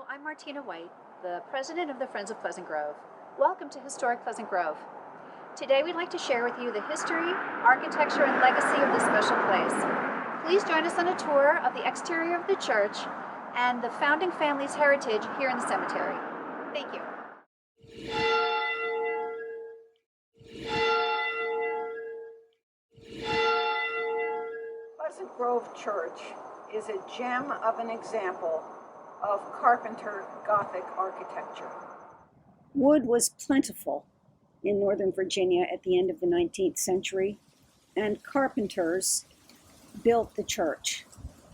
Hello, I'm Martina White, the president of the Friends of Pleasant Grove. Welcome to Historic Pleasant Grove. Today we'd like to share with you the history, architecture, and legacy of this special place. Please join us on a tour of the exterior of the church and the founding family's heritage here in the cemetery. Thank you. Pleasant Grove Church is a gem of an example of Carpenter Gothic architecture. Wood was plentiful in Northern Virginia at the end of the 19th century, and carpenters built the church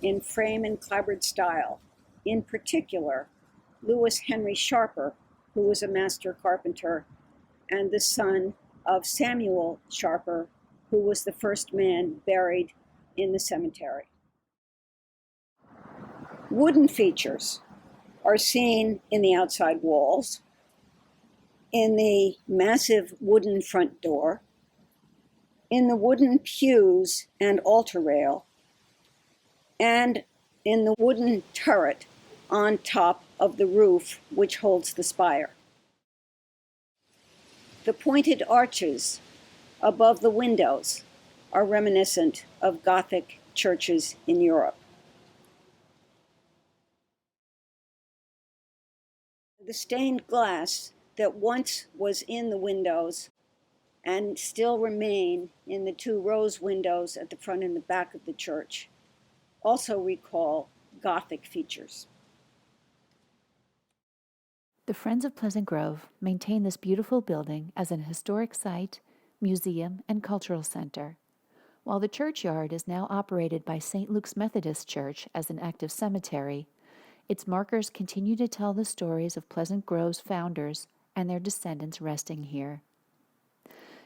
in frame and clapboard style. In particular, Lewis Henry Sharper, who was a master carpenter and the son of Samuel Sharper, who was the first man buried in the cemetery. Wooden features are seen in the outside walls, in the massive wooden front door, in the wooden pews and altar rail, and in the wooden turret on top of the roof which holds the spire. The pointed arches above the windows are reminiscent of Gothic churches in Europe. The stained glass that once was in the windows and still remain in the two rose windows at the front and the back of the church also recall Gothic features. The Friends of Pleasant Grove maintain this beautiful building as an historic site, museum, and cultural center. While the churchyard is now operated by St. Luke's Methodist Church as an active cemetery, its markers continue to tell the stories of Pleasant Grove's founders and their descendants resting here.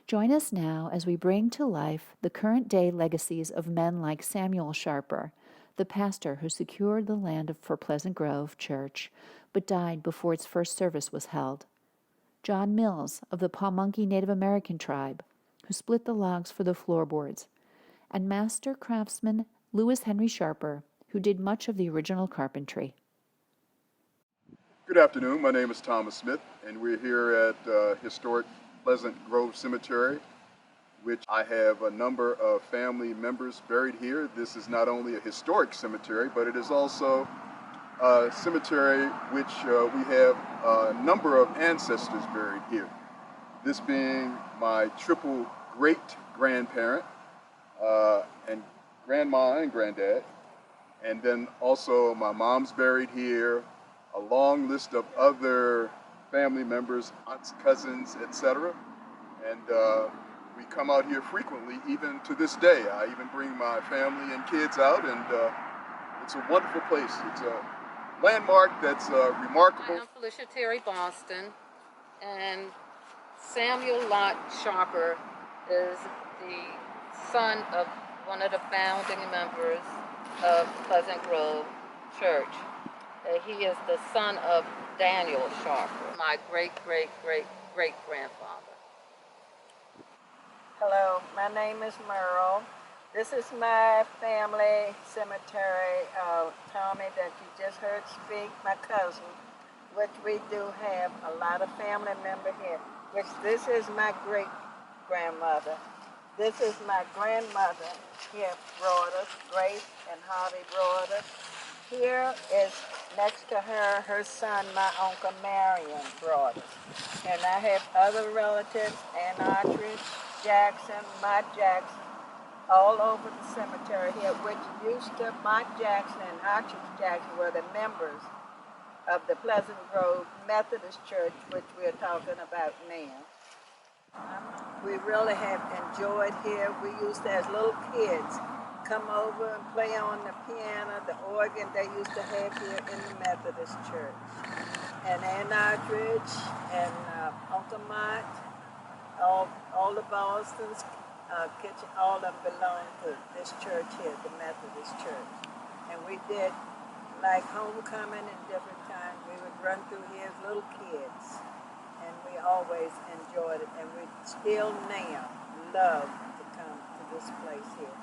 Join us now as we bring to life the current-day legacies of men like Samuel Sharper, the pastor who secured the land for Pleasant Grove Church, but died before its first service was held. John Mills of the Pamunkey Native American tribe, who split the logs for the floorboards, and master craftsman Lewis Henry Sharper, who did much of the original carpentry. Good afternoon. My name is Thomas Smith, and we're here at historic Pleasant Grove Cemetery, which I have a number of family members buried here. This is not only a historic cemetery, but it is also a cemetery which we have a number of ancestors buried here. This being my triple great-grandparent and grandma and granddad, and then also my mom's buried here, a long list of other family members, aunts, cousins, etc. And we come out here frequently, even to this day. I even bring my family and kids out, and it's a wonderful place. It's a landmark that's remarkable. I'm Felicia Terry Boston, and Samuel Lott Sharper is the son of one of the founding members of Pleasant Grove Church. He is the son of Daniel Sharper, my great-great-great-great-grandfather. Hello, my name is Merle. This is my family cemetery. Tommy, that you just heard speak, my cousin, which we do have a lot of family members here, which this is my great-grandmother. This is my grandmother here, Broadus, Grace and Harvey Broadus. Here is next to her, her son, my Uncle Marion Broadus. And I have other relatives, Ann Artridge, Jackson, Mott Jackson, all over the cemetery here, which used to, Mott Jackson and Artridge Jackson were the members of the Pleasant Grove Methodist Church, which we're talking about now. We really have enjoyed here. We used to, as little kids, come over and play on the piano, the organ they used to have here in the Methodist Church. And Ann Artridge and Uncle Mott, all the Bostons, kitchen, all of them belong to this church here, the Methodist Church. And we did, like homecoming and different times, we would run through here as little kids. And we always enjoyed it, and we still now love to come to this place here,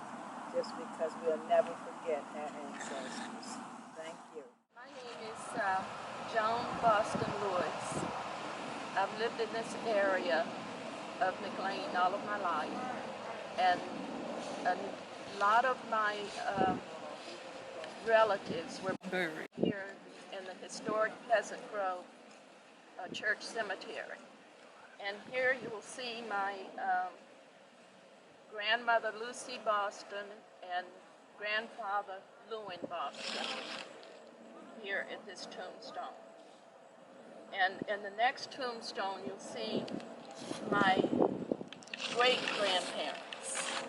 just because we'll never forget our ancestors. Thank you. My name is Joan Boston Lewis. I've lived in this area of McLean all of my life, and a lot of my relatives were buried here in the historic Pleasant Grove Church Cemetery. And here you will see my grandmother Lucy Boston and grandfather Lewin Boston here at this tombstone. And in the next tombstone you'll see my great-grandparents,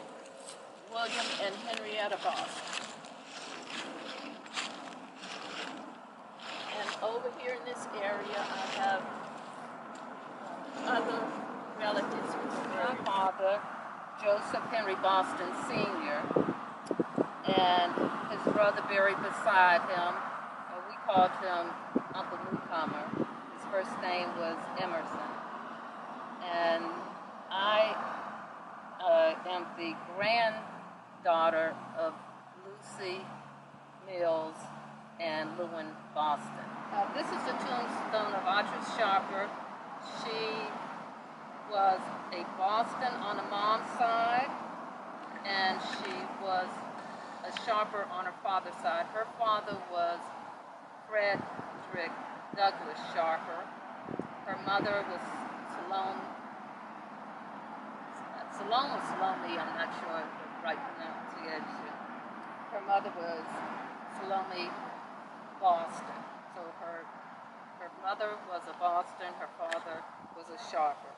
William and Henrietta Boston. And over here in this area I have other relatives. My father, Joseph Henry Boston Sr., and his brother buried beside him. We called him Uncle Newcomer. His first name was Emerson. And I am the granddaughter of Lucy Mills and Lewin Boston. This is the tombstone of Audrey Sharper. She was a Boston on the mom's side, and she was a Sharper on her father's side. Her father was Frederick Douglass Sharper. Her mother was Salome, I'm not sure the right pronunciation. Her mother was Salome Boston. So her mother was a Boston, her father was a Sharper.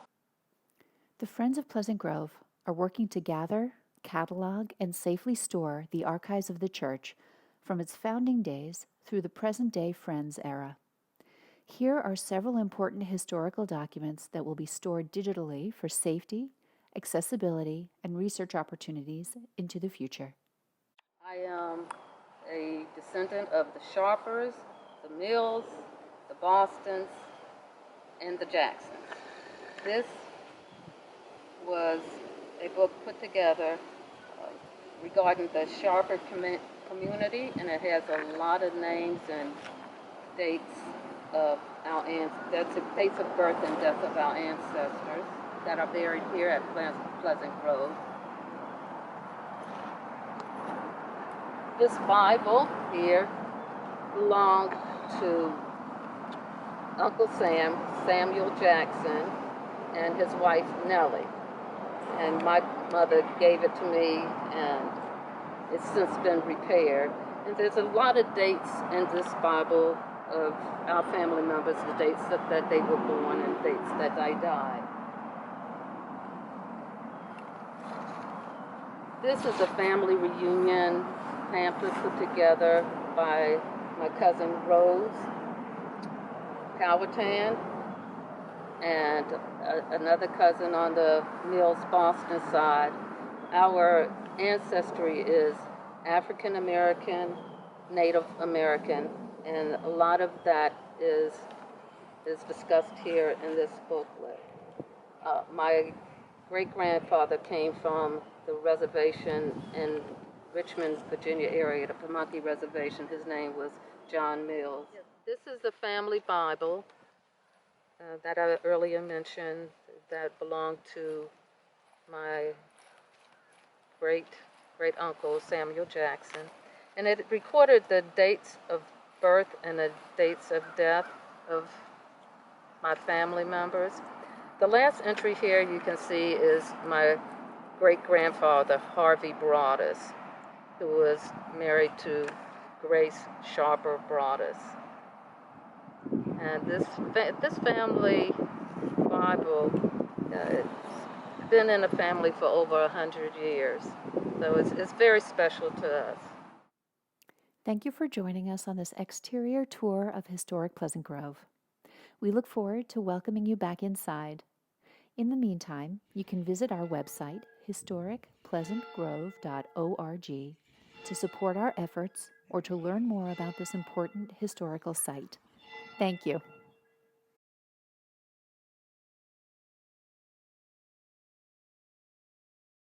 The Friends of Pleasant Grove are working to gather, catalog, and safely store the archives of the church from its founding days through the present-day Friends era. Here are several important historical documents that will be stored digitally for safety, accessibility, and research opportunities into the future. I am a descendant of the Sharpers, the Mills, the Bostons, and the Jacksons. This was a book put together regarding the Sharper community, and it has a lot of names and dates of our dates of birth and death of our ancestors that are buried here at Pleasant Grove. This Bible here belonged to Uncle Sam, Samuel Jackson, and his wife Nellie. And my mother gave it to me, and it's since been repaired. And there's a lot of dates in this Bible of our family members, the dates that they were born and dates that they died. This is a family reunion pamphlet put together by my cousin Rose Powhatan and another cousin on the Mills Boston side. Our ancestry is African American, Native American, and a lot of that is discussed here in this booklet. My great-grandfather came from the reservation in Richmond, Virginia area, the Pamunkey Reservation. His name was John Mills. This is the family Bible that I earlier mentioned that belonged to my great-uncle Samuel Jackson. And it recorded the dates of birth and the dates of death of my family members. The last entry here you can see is my great-grandfather, Harvey Broadus, who was married to Grace Sharper Broadus. And this family Bible, it's been in the family for over 100 years. So it's very special to us. Thank you for joining us on this exterior tour of historic Pleasant Grove. We look forward to welcoming you back inside. In the meantime, you can visit our website, historicpleasantgrove.org, to support our efforts or to learn more about this important historical site. Thank you.